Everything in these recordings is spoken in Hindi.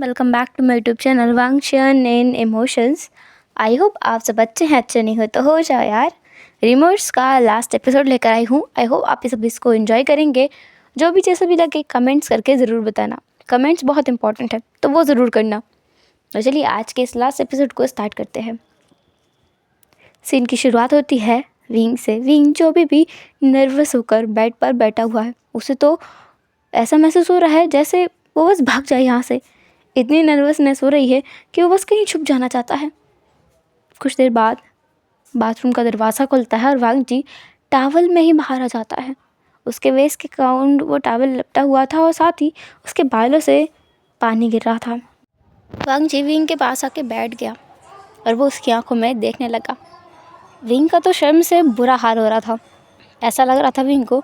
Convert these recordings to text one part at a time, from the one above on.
Welcome back to my YouTube channel वांगशन इन इमोशंस। आई होप आप सब अच्छे हैं। अच्छे नहीं हो तो हो जाओ यार। रिमोट्स का लास्ट एपिसोड लेकर आई हूँ। आई होप आप सब इसको एंजॉय करेंगे। जो भी जैसा भी लगे कमेंट्स करके ज़रूर बताना। कमेंट्स बहुत इंपॉर्टेंट है तो वो ज़रूर करना। तो चलिए आज के इस लास्ट एपिसोड को स्टार्ट करते हैं। सीन की शुरुआत होती है विंग से। विंग जो भी नर्वस होकर बेड पर बैठा हुआ है, उसे तो ऐसा महसूस हो रहा है जैसे वो बस भाग जाए यहाँ से। इतनी नर्वसनेस हो रही है कि वो बस कहीं छुप जाना चाहता है। कुछ देर बाद बाथरूम का दरवाज़ा खुलता है और वांग जी टॉवल में ही बाहर आ जाता है। उसके वेस्ट के काउंट वो टॉवल लपटा हुआ था और साथ ही उसके बालों से पानी गिर रहा था। वांग जी विंग के पास आके बैठ गया और वो उसकी आंखों में देखने लगा। विंग का तो शर्म से बुरा हाल हो रहा था। ऐसा लग रहा था विंग को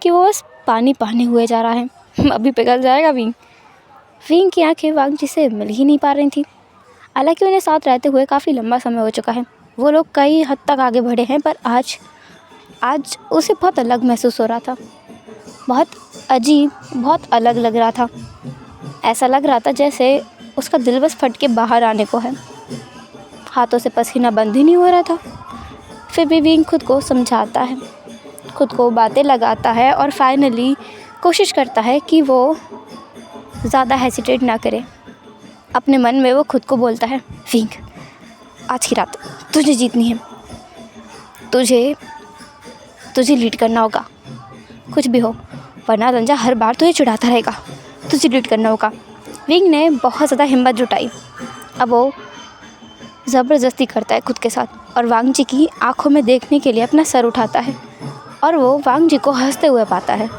कि वो बस पानी पानी हुए जा रहा है। अभी पिघल जाएगा विंग। विंग की आंखें वांग जी से मिल ही नहीं पा रही थी। हालांकि उन्हें साथ रहते हुए काफ़ी लंबा समय हो चुका है। वो लोग कई हद तक आगे बढ़े हैं, पर आज उसे बहुत अलग महसूस हो रहा था। बहुत अजीब, बहुत अलग लग रहा था। ऐसा लग रहा था जैसे उसका दिल बस फट के बाहर आने को है। हाथों से पसीना बंद ही नहीं हो रहा था। फिर भी विंग खुद को समझाता है, खुद को बातें लगाता है और फाइनली कोशिश करता है कि वो ज़्यादा हेसिटेट ना करे। अपने मन में वो खुद को बोलता है, विंग आज की रात तुझे जीतनी है। तुझे लीड करना होगा, कुछ भी हो, वरना रंजा हर बार तुझे चिढ़ाता रहेगा। तुझे लीड करना होगा। विंग ने बहुत ज़्यादा हिम्मत जुटाई। अब वो ज़बरदस्ती करता है खुद के साथ और वांग जी की आंखों में देखने के लिए अपना सर उठाता है और वो वांग जी को हंसते हुए पाता है।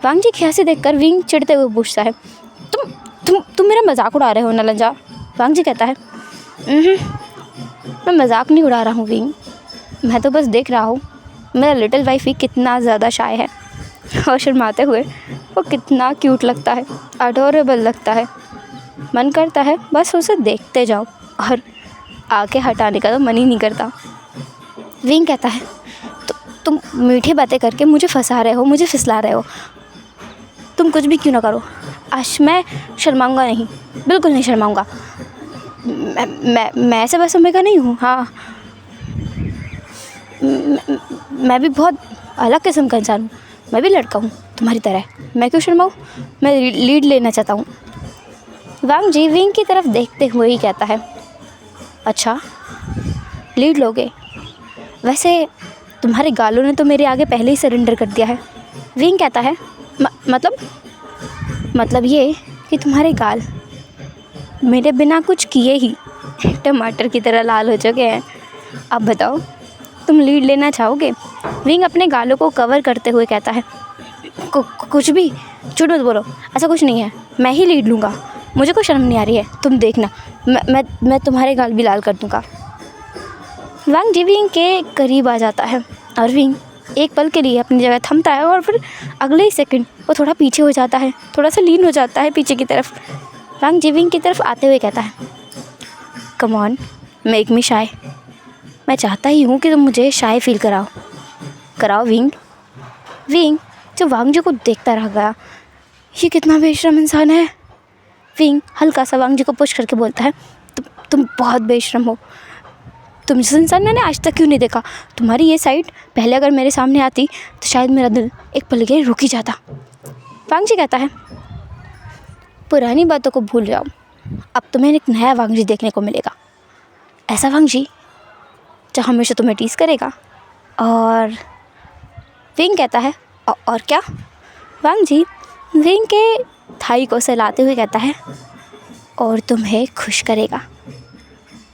वांग जी की हंसी देखकर विंग चिढ़ते हुए पूछता है, तुम मेरा मजाक उड़ा रहे हो ना लंजा? वांग जी कहता है, मैं मजाक नहीं उड़ा रहा हूँ विंग, मैं तो बस देख रहा हूँ मेरा लिटिल वाइफ ही कितना ज़्यादा शाय है और शर्माते हुए वो कितना क्यूट लगता है, अडोरेबल लगता है। मन करता है बस उसे देखते जाओ और आके हटाने का तो मन ही नहीं करता। विंग कहता है, तुम मीठी बातें करके मुझे फंसा रहे हो, मुझे फिसला रहे हो। तुम कुछ भी क्यों ना करो, आज मैं शर्माऊँगा नहीं, बिल्कुल नहीं शर्माऊँगा। मैं ऐसे वैसे में का नहीं हूँ। हाँ, मैं भी बहुत अलग किस्म का इंसान हूँ। मैं भी लड़का हूँ तुम्हारी तरह। मैं क्यों शर्माऊँ? मैं लीड लेना चाहता हूँ। वांग जी विंग की तरफ देखते हुए ही कहता है, अच्छा लीड लोगे? वैसे तुम्हारे गालों ने तो मेरे आगे पहले ही सरेंडर कर दिया है। विंग कहता है, मतलब ये कि तुम्हारे गाल मेरे बिना कुछ किए ही टमाटर की तरह लाल हो चुके हैं। अब बताओ तुम लीड लेना चाहोगे? विंग अपने गालों को कवर करते हुए कहता है, कुछ भी झूठ मत बोलो, ऐसा कुछ नहीं है, मैं ही लीड लूँगा। मुझे कोई शर्म नहीं आ रही है, तुम देखना मैं तुम्हारे गाल भी लाल कर दूँगा। वांग जी विंग के करीब आ जाता है और विंग एक पल के लिए अपनी जगह थमता है और फिर अगले ही सेकंड वो थोड़ा पीछे हो जाता है, थोड़ा सा लीन हो जाता है पीछे की तरफ। वांग जी विंग की तरफ आते हुए कहता है, कम ऑन मेक मी शाय। मैं चाहता ही हूँ कि तुम मुझे शाय फील कराओ विंग। विंग जो वांग जी को देखता रह गया, ये कितना बेशरम इंसान है। विंग हल्का सा वांग जी को पुश करके बोलता है, तुम बहुत बेशरम हो। तुम जिस इंसान मैंने आज तक क्यों नहीं देखा। तुम्हारी ये साइड पहले अगर मेरे सामने आती तो शायद मेरा दिल एक पल के लिए रुक ही जाता। वांग जी कहता है, पुरानी बातों को भूल जाओ, अब तुम्हें एक नया वांग जी देखने को मिलेगा। ऐसा वांग जी जो हमेशा तुम्हें टीज़ करेगा। और विंग कहता है, और क्या? वांग जी विंग के थाई को सहलाते हुए कहता है, और तुम्हें खुश करेगा।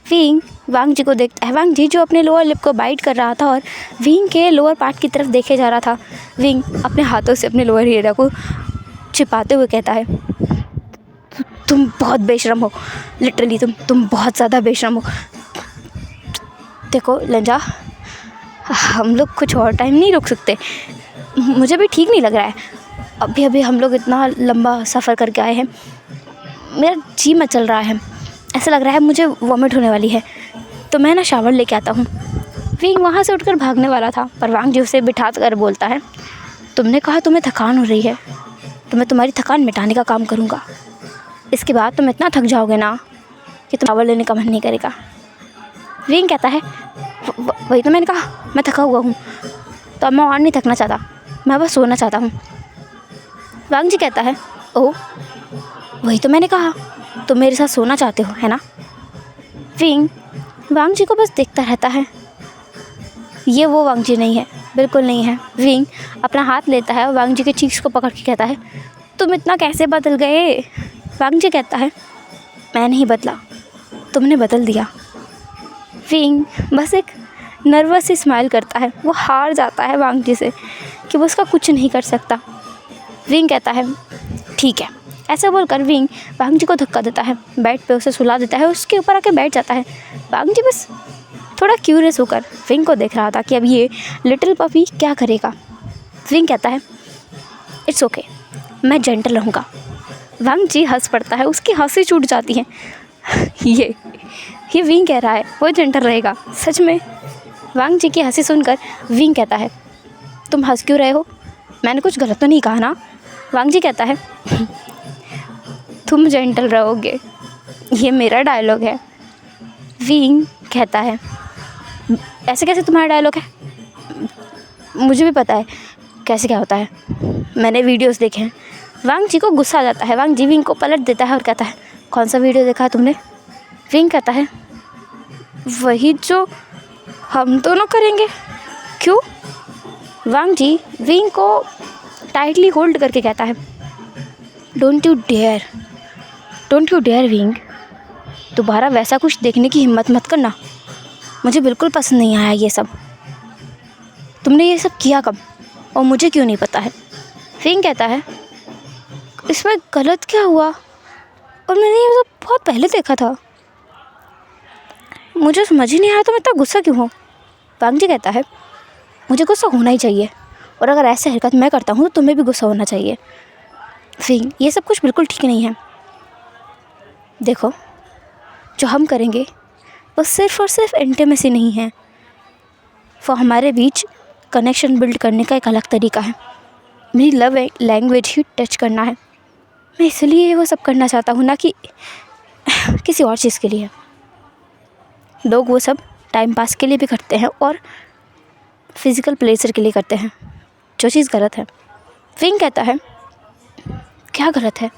विंग वांग जी को देखता है। वांग जी जो अपने लोअर लिप को बाइट कर रहा था और विंग के लोअर पार्ट की तरफ देखे जा रहा था। विंग अपने हाथों से अपने लोअर एरिया को छिपाते हुए कहता है, तुम बहुत बेशरम हो, लिटरली तुम बहुत ज़्यादा बेशरम हो। देखो लंजा, हम लोग कुछ और टाइम नहीं रुक सकते। मुझे भी ठीक नहीं लग रहा है। अभी हम लोग इतना लंबा सफ़र करके आए हैं, मेरा जी मचल रहा है, ऐसा लग रहा है मुझे वॉमिट होने वाली है। तो मैं ना शावर लेके आता हूँ। विंग वहाँ से उठकर भागने वाला था, पर वांग जी उसे बिठा कर बोलता है, तुमने कहा तुम्हें थकान हो रही है, तो मैं तुम्हारी थकान मिटाने का काम करूँगा। इसके बाद तुम इतना थक जाओगे ना कि तुम शावर लेने का मन नहीं करेगा। विंग कहता है वही तो मैंने कहा, मैं थका हुआ हूँ, तो अब मैं और नहीं थकना चाहता, मैं बस सोना चाहता हूँ। वांग जी कहता है ओह वही तो मैंने कहा, तुम मेरे साथ सोना चाहते हो है ना। विंग वांग जी को बस देखता रहता है। ये वो वांग जी नहीं है, बिल्कुल नहीं है। विंग अपना हाथ लेता है और वांग जी के चीक्स को पकड़ के कहता है तुम इतना कैसे बदल गए। वांग जी कहता है मैं नहीं बदला, तुमने बदल दिया। विंग बस एक नर्वस सी स्माइल करता है। वो हार जाता है वांग जी से कि वो उसका कुछ नहीं कर सकता। विंग कहता है ठीक है। ऐसा बोलकर विंग वांग जी को धक्का देता है, बेड पे उसे सुला देता है, उसके ऊपर आके बैठ जाता है। वांग जी बस थोड़ा क्यूरियस होकर विंग को देख रहा था कि अब ये लिटिल पपी क्या करेगा। विंग कहता है इट्स ओके, मैं जेंटल रहूँगा। वांग जी हंस पड़ता है, उसकी हंसी छूट जाती है। ये विंग कह रहा है वो जेंटल रहेगा, सच में। वांग जी की हंसी सुनकर विंग कहता है तुम हंस क्यों रहे हो, मैंने कुछ गलत तो नहीं कहा ना। वांग जी कहता है तुम जेंटल रहोगे, ये मेरा डायलॉग है। विंग कहता है ऐसे कैसे तुम्हारा डायलॉग है, मुझे भी पता है कैसे क्या होता है, मैंने वीडियोस देखे हैं। वांग जी को गुस्सा आ जाता है। वांग जी विंग को पलट देता है और कहता है कौन सा वीडियो देखा है तुमने। विंग कहता है वही जो हम दोनों करेंगे। क्यों। वांग जी विंग को टाइटली होल्ड करके कहता है डोंट यू डेयर विंग, दोबारा वैसा कुछ देखने की हिम्मत मत करना, मुझे बिल्कुल पसंद नहीं आया ये सब। तुमने ये सब किया कब और मुझे क्यों नहीं पता है। विंग कहता है इसमें गलत क्या हुआ, और मैंने ये सब बहुत पहले देखा था, मुझे समझ ही नहीं आया तो मैं इतना गुस्सा क्यों हूँ। वांग जी कहता है मुझे गुस्सा होना ही चाहिए, और अगर ऐसे हरकत मैं करता हूँ तो तुम्हें भी गुस्सा होना चाहिए। विंग ये सब कुछ बिल्कुल ठीक नहीं है। देखो जो हम करेंगे वो सिर्फ़ और सिर्फ इंटीमेसी नहीं है, वो हमारे बीच कनेक्शन बिल्ड करने का एक अलग तरीका है। मेरी लव लैंग्वेज ही टच करना है, मैं इसलिए वो सब करना चाहता हूँ, ना कि किसी और चीज़ के लिए। लोग वो सब टाइम पास के लिए भी करते हैं और फिज़िकल प्लेजर के लिए करते हैं, जो चीज़ गलत है। विंग कहता है क्या गलत है,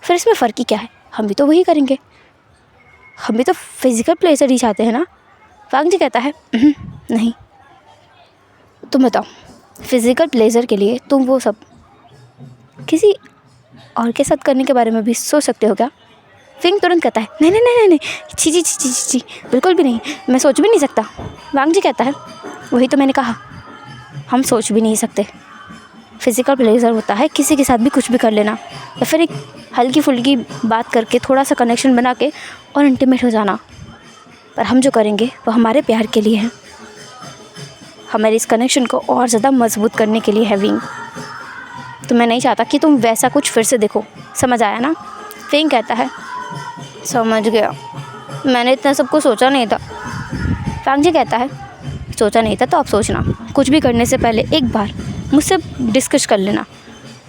फिर इसमें फ़र्क ही क्या है, हम भी तो वही करेंगे, हम भी तो फिज़िकल प्लेजर ही चाहते हैं ना। वांग जी कहता है नहीं, तुम बताओ फिज़िकल प्लेजर के लिए तुम वो सब किसी और के साथ करने के बारे में भी सोच सकते हो क्या। विंग तुरंत कहता है नहीं नहीं नहीं नहीं, छी छी छी छी, बिल्कुल भी नहीं, मैं सोच भी नहीं सकता। वांग जी कहता है वही तो मैंने कहा, हम सोच भी नहीं सकते। फिज़िकल प्लेजर होता है किसी के साथ भी कुछ भी कर लेना, या फिर एक हल्की फुल्की बात करके थोड़ा सा कनेक्शन बना के और इंटीमेट हो जाना, पर हम जो करेंगे वो हमारे प्यार के लिए है, हमारे इस कनेक्शन को और ज़्यादा मजबूत करने के लिए है। विंग तो मैं नहीं चाहता कि तुम वैसा कुछ फिर से देखो, समझ आया ना। विंग कहता है समझ गया, मैंने इतना सब कुछ सोचा नहीं था। वांग जी कहता है सोचा नहीं था तो अब सोचना, कुछ भी करने से पहले एक बार मुझसे डिस्कस कर लेना।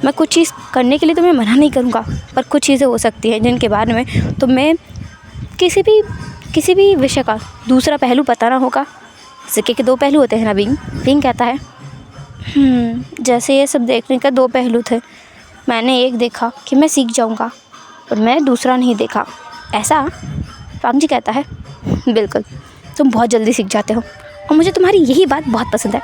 मैं कुछ चीज़ करने के लिए तुम्हें मना नहीं करूँगा, पर कुछ चीज़ें हो सकती हैं जिनके बारे में तुम्हें किसी भी विषय का दूसरा पहलू पता ना होगा। सिक्के के दो पहलू होते हैं ना। विंग कहता है जैसे ये सब देखने का दो पहलू थे, मैंने एक देखा कि मैं सीख जाऊँगा और मैं दूसरा नहीं देखा, ऐसा। वांग जी कहता है बिल्कुल, तुम बहुत जल्दी सीख जाते हो और मुझे तुम्हारी यही बात बहुत पसंद है।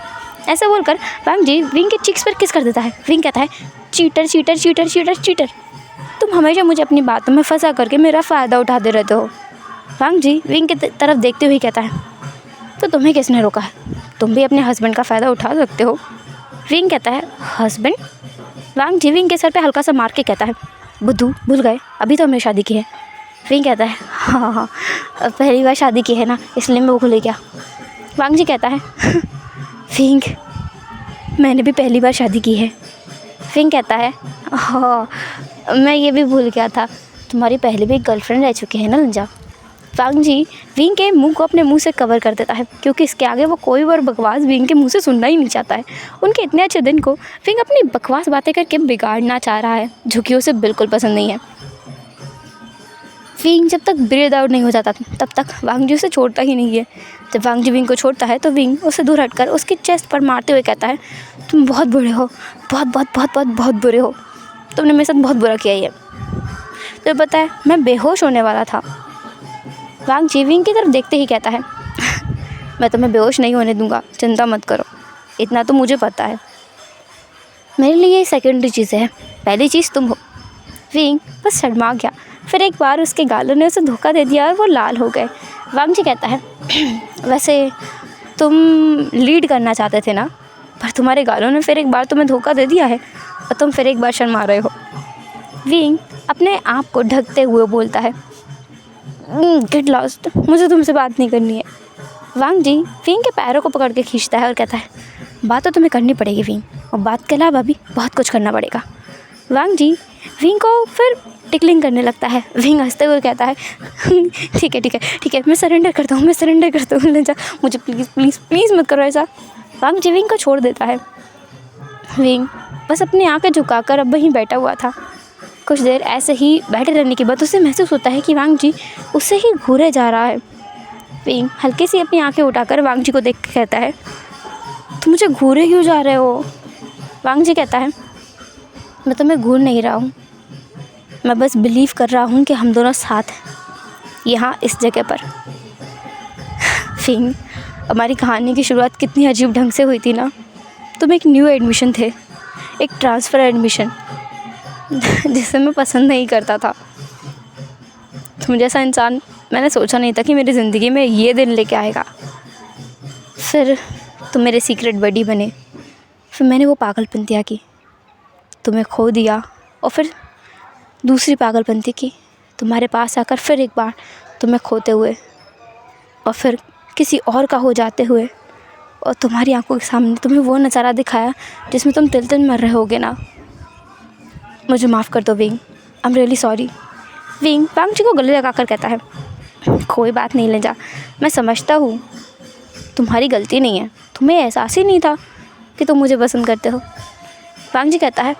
ऐसा बोलकर वांग जी विंग के चिक्स पर किस कर देता है। विंग कहता है cheater cheater cheater cheater cheater, तुम हमेशा मुझे अपनी बातों में फंसा करके मेरा फ़ायदा उठाते रहते हो। वांग जी विंग की तरफ देखते हुए कहता है तो तुम्हें किसने रोका है, तुम भी अपने हस्बैंड का फ़ायदा उठा सकते हो। विंग कहता है हस्बैंड। वांग जी विंग के सर पे हल्का सा मार के कहता है बुद्धू भूल गए, अभी तो हमने शादी की है। विंग कहता है हाँ, पहली बार शादी की है ना, इसलिए मैं वो भूल गया। वांग जी कहता है विंग मैंने भी पहली बार शादी की है। विंग कहता है हाँ, मैं ये भी भूल गया था, तुम्हारी पहले भी एक गर्लफ्रेंड रह चुकी है ना लंजा। वांग जी विंग के मुंह को अपने मुंह से कवर कर देता है, क्योंकि इसके आगे वो कोई और बकवास विंग के मुंह से सुनना ही नहीं चाहता है। उनके इतने अच्छे दिन को विंग अपनी बकवास बातें करके बिगाड़ना चाह रहा है, जो कि उसे बिल्कुल पसंद नहीं है। विंग जब तक ब्रीद आउट नहीं हो जाता तब तक वांग जी उसे छोड़ता ही नहीं है। जब वांग जी विंग को छोड़ता है तो विंग उससे दूर हटकर उसकी चेस्ट पर मारते हुए कहता है, तुम बहुत बुरे हो, बहुत बहुत बहुत बहुत बहुत बुरे हो, तुमने मेरे साथ बहुत बुरा किया ये। तो पता है मैं बेहोश होने वाला था। वांग जी विंग की तरफ देखते ही कहता है, मैं तुम्हें बेहोश नहीं होने दूंगा, चिंता मत करो, इतना तो मुझे पता है। मेरे लिए ये सेकेंडरी चीज़ है, पहली चीज़ तुम हो। विंग बस शर्मा गया। फिर एक बार उसके गालों ने उसे धोखा दे दिया और वो लाल हो गए। वांग जी कहता है, वैसे तुम लीड करना चाहते थे ना, पर तुम्हारे गालों ने फिर एक बार तुम्हें धोखा दे दिया है और तुम फिर एक बार शर्मा रहे हो। विंग अपने आप को ढकते हुए बोलता है, गेट लॉस्ट, मुझे तुमसे बात नहीं करनी है। वांग जी विंग के पैरों को पकड़ के खींचता है और कहता है, बात तो तुम्हें करनी पड़ेगी विंग, और बात के अलावा भी बहुत कुछ करना पड़ेगा। वांग जी विंग को फिर टिकलिंग करने लगता है। विंग हंसते हुए कहता है, ठीक है ठीक है ठीक है, मैं सरेंडर करता हूँ, मैं सरेंडर करता हूँ, ले जा मुझे, प्लीज़ प्लीज़ प्लीज़ मत करो ऐसा। वांग जी विंग को छोड़ देता है। विंग बस अपनी आंखें झुकाकर अब वहीं बैठा हुआ था। कुछ देर ऐसे ही बैठे रहने के बाद उसे महसूस होता है कि वांग जी उससे ही घूरे जा रहा है। विंग हल्की सी अपनी आंखें उठाकर वांग जी को देख के कहता है, तुम मुझे घूरे क्यों जा रहे हो? वांग जी कहता है, मैं तुम्हें घूर नहीं रहा हूँ, मैं बस बिलीव कर रहा हूँ कि हम दोनों साथ हैं यहाँ इस जगह पर। विंग हमारी कहानी की शुरुआत कितनी अजीब ढंग से हुई थी ना। तुम एक न्यू एडमिशन थे, एक ट्रांसफ़र एडमिशन जिसे मैं पसंद नहीं करता था। तुम जैसा इंसान मैंने सोचा नहीं था कि मेरी ज़िंदगी में ये दिन लेके आएगा। फिर तुम मेरे सीक्रेट बडी बने, फिर मैंने वो पागलपंतियाँ की, तुम्हें खो दिया, और फिर दूसरी पागलपंती की, तुम्हारे पास आकर फिर एक बार तुम्हें खोते हुए, और फिर किसी और का हो जाते हुए, और तुम्हारी आंखों के सामने तुम्हें वो नज़ारा दिखाया जिसमें तुम तिल तिल मर रहे होगे ना। मुझे माफ़ कर दो Wing, I am really sorry. Wing Wang ji को गले लगाकर कहता है, कोई बात नहीं ले जा, मैं समझता हूँ तुम्हारी गलती नहीं है, तुम्हें एहसास ही नहीं था कि तुम मुझे पसंद करते हो। वांग जी कहता है,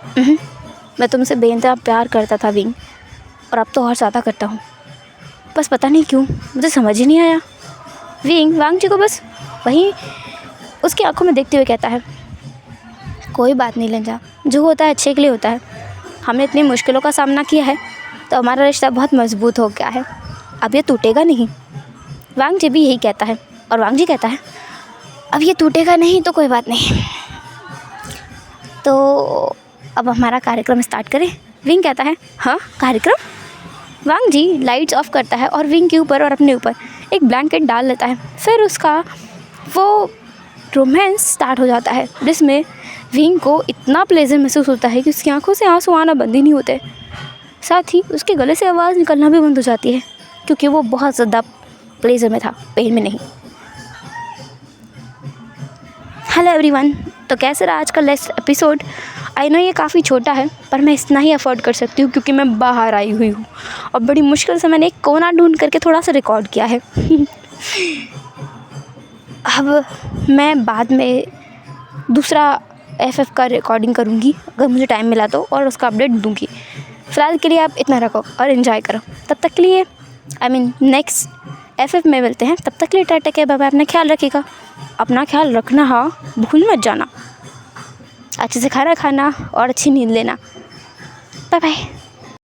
मैं तुमसे बेइंतहा प्यार करता था विंग, और अब तो और ज़्यादा करता हूँ, बस पता नहीं क्यों मुझे समझ ही नहीं आया। विंग वांग जी को बस वहीं उसकी आंखों में देखते हुए कहता है, कोई बात नहीं लेंजा, जो होता है अच्छे के लिए होता है। हमने इतनी मुश्किलों का सामना किया है तो हमारा रिश्ता बहुत मजबूत हो गया है, अब ये टूटेगा नहीं। वांग जी भी यही कहता है, और वांग जी कहता है, अब ये टूटेगा नहीं तो कोई बात नहीं, तो अब हमारा कार्यक्रम स्टार्ट करें। विंग कहता है, हाँ कार्यक्रम। वांग जी लाइट्स ऑफ करता है और विंग के ऊपर और अपने ऊपर एक ब्लैंकेट डाल लेता है। फिर उसका वो रोमांस स्टार्ट हो जाता है, जिसमें विंग को इतना प्लेजर महसूस होता है कि उसकी आंखों से आंसू आना बंद ही नहीं होते। साथ ही उसके गले से आवाज़ निकलना भी बंद हो जाती है, क्योंकि वो बहुत ज़्यादा प्लेजर में था, पेन में नहीं। हेलो एवरीवन, तो कैसे रहा आज का लास्ट एपिसोड? आई नो ये काफ़ी छोटा है, पर मैं इतना ही अफोर्ड कर सकती हूँ क्योंकि मैं बाहर आई हुई हूँ और बड़ी मुश्किल से मैंने एक कोना ढूंढ करके थोड़ा सा रिकॉर्ड किया है। अब मैं बाद में दूसरा FF का रिकॉर्डिंग करूँगी अगर मुझे टाइम मिला तो, और उसका अपडेट दूँगी। फ़िलहाल के लिए आप इतना रखो और इन्जॉय करो। तब तक के लिए नेक्स्ट FF में मिलते हैं। तब तक के लिए टाटा के बाय बाय। अपना ख्याल रखिएगा, अपना ख्याल रखना, हाँ भूल मत जाना। अच्छे से खाना खाना और अच्छी नींद लेना। Bye bye.